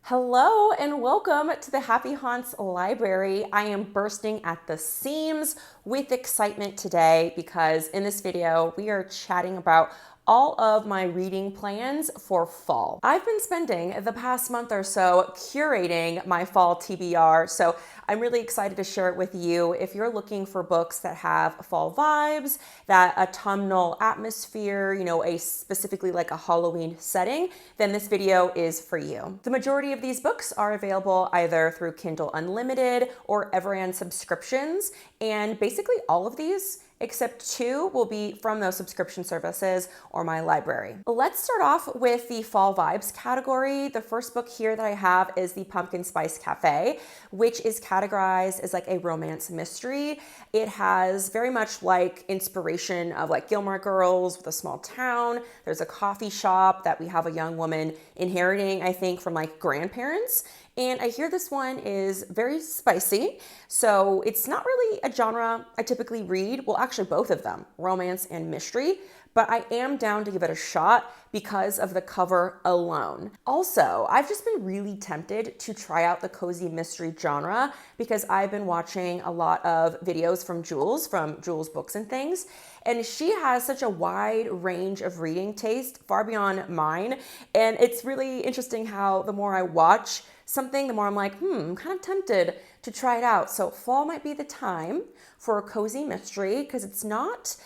Hello and welcome to the Happy Haunts Library. I am bursting at the seams with excitement today because in this video we are chatting about all of my reading plans for fall. I've been spending the past month or so curating my fall TBR, so I'm really excited to share it with you. If you're looking for books that have fall vibes, that autumnal atmosphere, a specifically like a Halloween setting, then this video is for you. The majority of these books are available either through Kindle Unlimited or Everand subscriptions, and basically all of these except two will be from those subscription services or my library. Let's start off with the fall vibes category. The first book here that I have is The Pumpkin Spice Cafe, which is categorized as like a romance mystery. It has very much like inspiration of like Gilmore Girls with a small town. There's a coffee shop that we have a young woman inheriting, I think, from like grandparents. And I hear this one is very spicy, so it's not really a genre I typically read. Well, actually both of them, romance and mystery, but I am down to give it a shot because of the cover alone. Also, I've just been really tempted to try out the cozy mystery genre because I've been watching a lot of videos from Jules Books and Things, and she has such a wide range of reading taste, far beyond mine, and it's really interesting how the more I watch something, the more I'm like, I'm kind of tempted to try it out. So fall might be the time for a cozy mystery because it's not,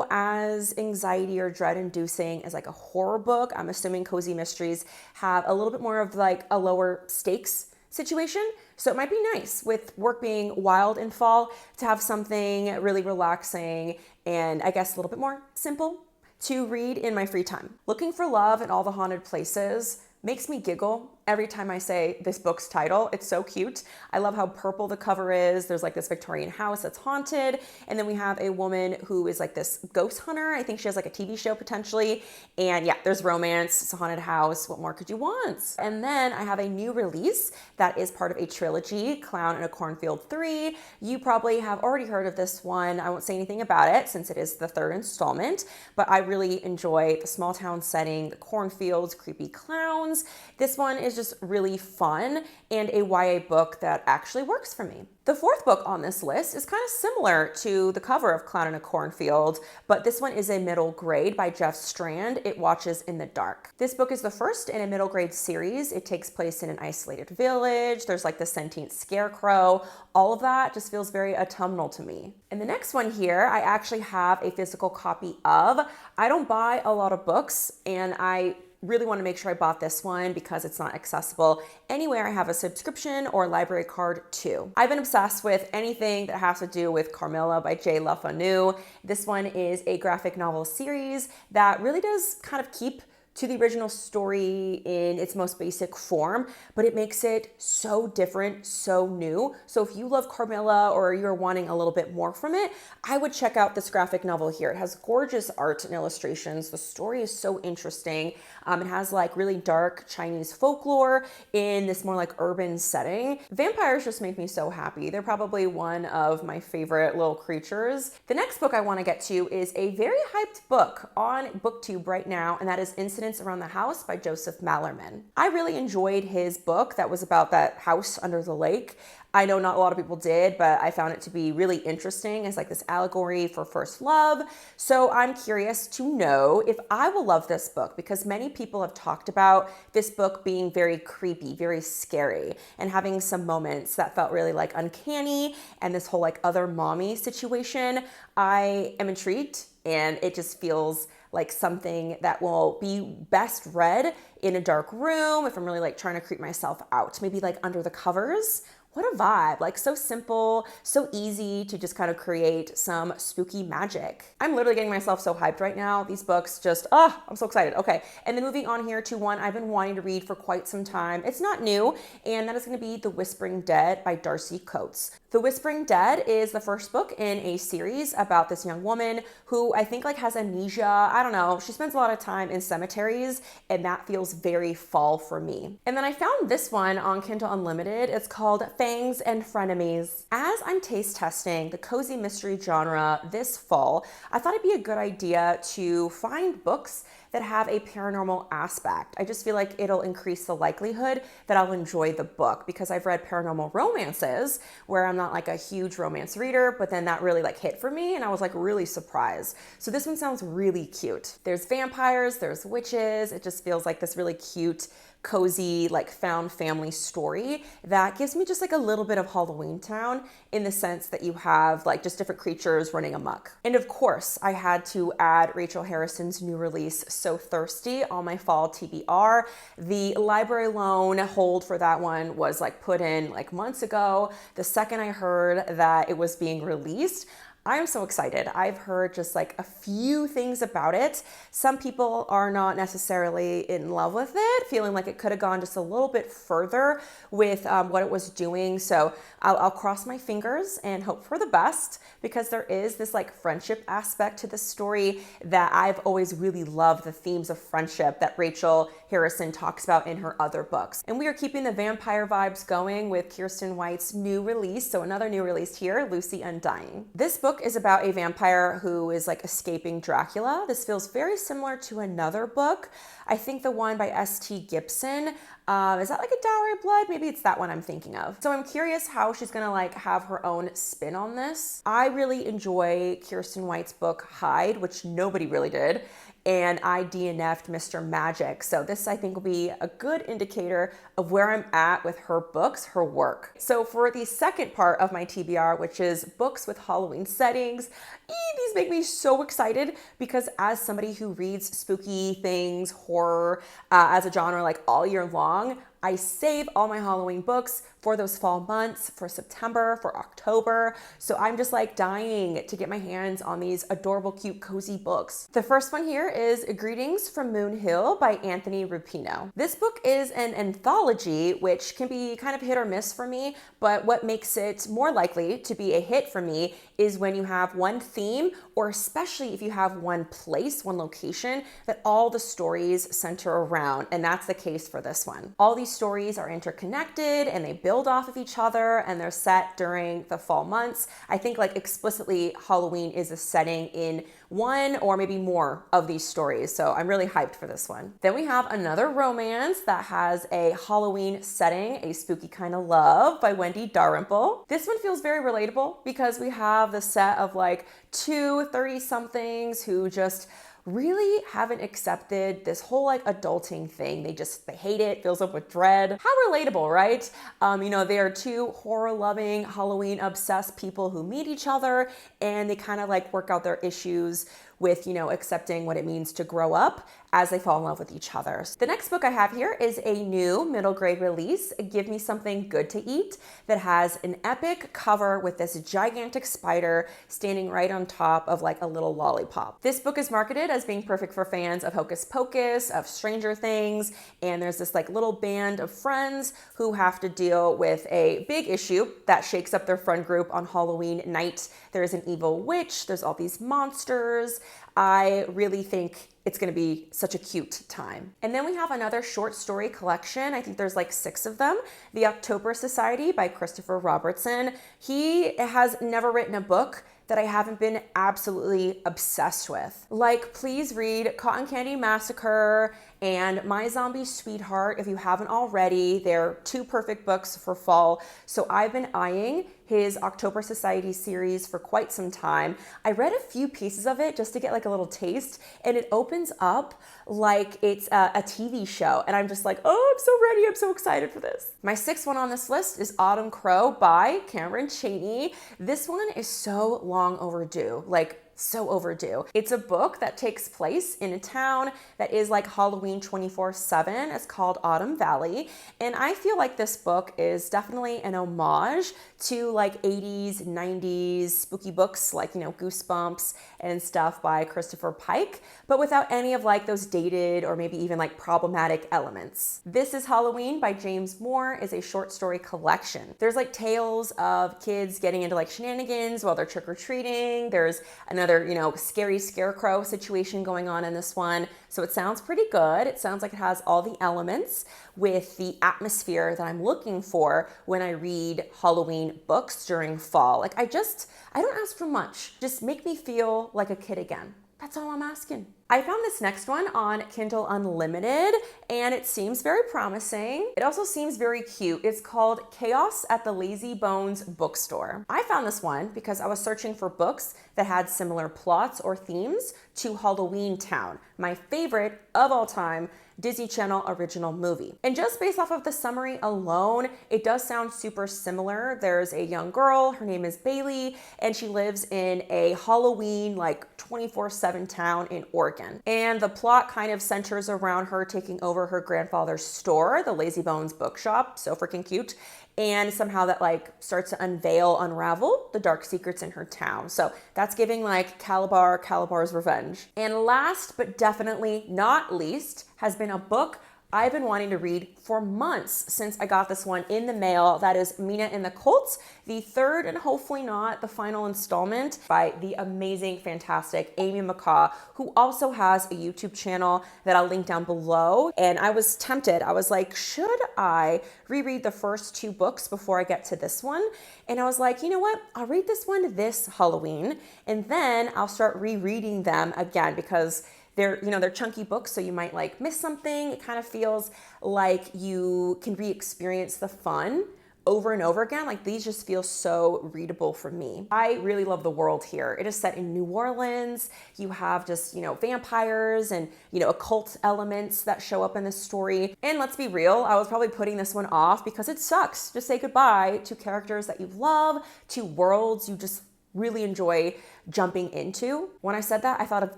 as anxiety or dread inducing as like a horror book. I'm assuming cozy mysteries have a little bit more of like a lower stakes situation. So it might be nice with work being wild in fall to have something really relaxing and I guess a little bit more simple to read in my free time. Looking for Love in All the Haunted Places makes me giggle every time I say this book's title. It's so cute. I love how purple the cover is. There's like this Victorian house that's haunted. And then we have a woman who is like this ghost hunter. I think she has like a TV show potentially. And yeah, there's romance. It's a haunted house. What more could you want? And then I have a new release that is part of a trilogy, Clown in a Cornfield 3. You probably have already heard of this one. I won't say anything about it since it is the third installment, but I really enjoy the small town setting, the cornfields, creepy clowns. This one is just really fun and a YA book that actually works for me. The fourth book on this list is kind of similar to the cover of Clown in a Cornfield, but this one is a middle grade by Jeff Strand. It Watches in the Dark. This book is the first in a middle grade series. It takes place in an isolated village. There's like the sentient scarecrow. All of that just feels very autumnal to me. And the next one here, I actually have a physical copy of. I don't buy a lot of books, and I really want to make sure I bought this one because it's not accessible anywhere I have a subscription or library card to. I've been obsessed with anything that has to do with Carmilla by Jay LaFanu. This one is a graphic novel series that really does kind of keep to the original story in its most basic form, but it makes it so different, so new. So if you love Carmilla or you're wanting a little bit more from it, I would check out this graphic novel here. It has gorgeous art and illustrations. The story is so interesting. It has like really dark Chinese folklore in this more like urban setting. Vampires just make me so happy. They're probably one of my favorite little creatures. The next book I want to get to is a very hyped book on booktube right now, and that is Incidents Around the House by Joseph Mallerman. I really enjoyed his book that was about that house under the lake. I know not a lot of people did, but I found it to be really interesting as like this allegory for first love. So I'm curious to know if I will love this book because many people have talked about this book being very creepy, very scary, and having some moments that felt really like uncanny and this whole like other mommy situation. I am intrigued, and it just feels like something that will be best read in a dark room if I'm really like trying to creep myself out, maybe like under the covers. What a vibe, like so simple, so easy to just kind of create some spooky magic. I'm literally getting myself so hyped right now. These books just, I'm so excited. Okay, and then moving on here to one I've been wanting to read for quite some time. It's not new, and that is gonna be The Whispering Dead by Darcy Coates. The Whispering Dead is the first book in a series about this young woman who I think like has amnesia. I don't know. She spends a lot of time in cemeteries, and that feels very fall for me. And then I found this one on Kindle Unlimited. It's called Fangs and Frenemies. As I'm taste testing the cozy mystery genre this fall, I thought it'd be a good idea to find books that have a paranormal aspect. I just feel like it'll increase the likelihood that I'll enjoy the book, because I've read paranormal romances where I'm not like a huge romance reader, but then that really like hit for me and I was like really surprised. So this one sounds really cute. There's vampires, there's witches. It just feels like this really cute, cozy, like found family story that gives me just like a little bit of Halloween Town, in the sense that you have like just different creatures running amok. And of course, I had to add Rachel Harrison's new release, So Thirsty, on my fall TBR. The library loan hold for that one was like put in like months ago. The second I heard that it was being released, I am so excited. I've heard just like a few things about it. Some people are not necessarily in love with it, feeling like it could have gone just a little bit further with what it was doing. So I'll cross my fingers and hope for the best, because there is this like friendship aspect to the story that I've always really loved, the themes of friendship that Rachel Harrison talks about in her other books. And we are keeping the vampire vibes going with Kiersten White's new release. So another new release here, Lucy Undying. This book is about a vampire who is like escaping Dracula. This feels very similar to another book. I think the one by S.T. Gibson. Is that like a Dowry of Blood? Maybe it's that one I'm thinking of. So I'm curious how she's gonna like have her own spin on this. I really enjoy Kiersten White's book Hide, which nobody really did, and I DNF'd Mr. Magic. So this I think will be a good indicator of where I'm at with her books, her work. So for the second part of my TBR, which is books with Halloween settings, these make me so excited, because as somebody who reads spooky things, horror as a genre like all year long, I save all my Halloween books for those fall months, for September, for October. So I'm just like dying to get my hands on these adorable, cute, cozy books. The first one here is Greetings from Moon Hill by Anthony Rupino. This book is an anthology, which can be kind of hit or miss for me, but what makes it more likely to be a hit for me is when you have one theme, or especially if you have one place, one location that all the stories center around. And that's the case for this one. All these stories are interconnected and they build off of each other, and they're set during the fall months. I think like explicitly Halloween is a setting in one or maybe more of these stories. So I'm really hyped for this one. Then we have another romance that has a Halloween setting, A Spooky Kind of Love by Wendy Dalrymple. This one feels very relatable, because we have the set of like two 30-somethings who just really haven't accepted this whole like adulting thing. They hate it, fills up with dread. How relatable, right? They are two horror-loving, Halloween-obsessed people who meet each other, and they kind of like work out their issues with, accepting what it means to grow up as they fall in love with each other. The next book I have here is a new middle grade release, Give Me Something Good to Eat, that has an epic cover with this gigantic spider standing right on top of like a little lollipop. This book is marketed as being perfect for fans of Hocus Pocus, of Stranger Things, and there's this like little band of friends who have to deal with a big issue that shakes up their friend group on Halloween night. There's an evil witch, there's all these monsters. I really think it's going to be such a cute time. And then we have another short story collection. I think there's like 6 of them. The October Society by Christopher Robertson. He has never written a book that I haven't been absolutely obsessed with. Like, please read Cotton Candy Massacre and My Zombie Sweetheart if you haven't already. They're 2 perfect books for fall. So I've been eyeing his October Society series for quite some time. I read a few pieces of it just to get like a little taste, and it opens up like it's a TV show. And I'm just like, oh, I'm so ready. I'm so excited for this. My 6th one on this list is Autumn Crow by Cameron Chaney. This one is so long overdue. Like, so overdue. It's a book that takes place in a town that is like Halloween 24/7. It's called Autumn Valley. And I feel like this book is definitely an homage to like 80s, 90s spooky books like, Goosebumps and stuff by Christopher Pike, but without any of like those dated or maybe even like problematic elements. This is Halloween by James Moore is a short story collection. There's like tales of kids getting into like shenanigans while they're trick-or-treating. There's another another, scary scarecrow situation going on in this one. So it sounds pretty good. It sounds like it has all the elements with the atmosphere that I'm looking for when I read Halloween books during fall. Like I don't ask for much. Just make me feel like a kid again. That's all I'm asking. I found this next one on Kindle Unlimited and it seems very promising. It also seems very cute. It's called Chaos at the Lazy Bones Bookstore. I found this one because I was searching for books that had similar plots or themes to Halloween Town, my favorite of all time Disney Channel original movie. And just based off of the summary alone, it does sound super similar. There's a young girl, her name is Bailey, and she lives in a Halloween like 24/7 town in Oregon. And the plot kind of centers around her taking over her grandfather's store, the Lazy Bones bookshop, so freaking cute. And somehow that like starts to unravel the dark secrets in her town. So that's giving like Calabar's Revenge. And last but definitely not least has been a book I've been wanting to read for months since I got this one in the mail. That is Mina and the Colts, the third and hopefully not the final installment by the amazing, fantastic Amy McCaw, who also has a YouTube channel that I'll link down below. And I was tempted. I was like, should I reread the first two books before I get to this one? And I was like, you know what? I'll read this one this Halloween, and then I'll start rereading them again because they're chunky books, so you might like miss something. It kind of feels like you can re-experience the fun over and over again. Like these just feel so readable for me. I really love the world here. It is set in New Orleans. You have just, vampires and, occult elements that show up in this story. And let's be real, I was probably putting this one off because it sucks to say goodbye to characters that you love, to worlds you just really enjoy jumping into. When I said that, I thought of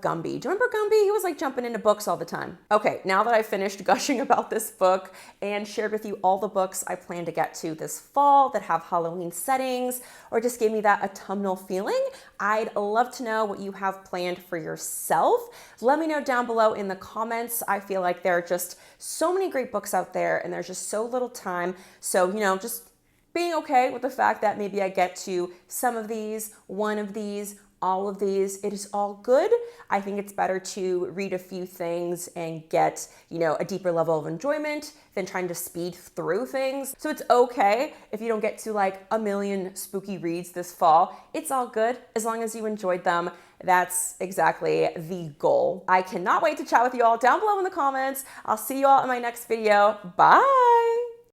Gumby. Do you remember Gumby? He was like jumping into books all the time. Okay, now that I've finished gushing about this book and shared with you all the books I plan to get to this fall that have Halloween settings or just gave me that autumnal feeling, I'd love to know what you have planned for yourself. Let me know down below in the comments. I feel like there are just so many great books out there and there's just so little time. So, just being okay with the fact that maybe I get to some of these, one of these, all of these, it is all good. I think it's better to read a few things and get, a deeper level of enjoyment than trying to speed through things. So it's okay if you don't get to like a million spooky reads this fall. It's all good as long as you enjoyed them. That's exactly the goal. I cannot wait to chat with you all down below in the comments. I'll see you all in my next video. Bye.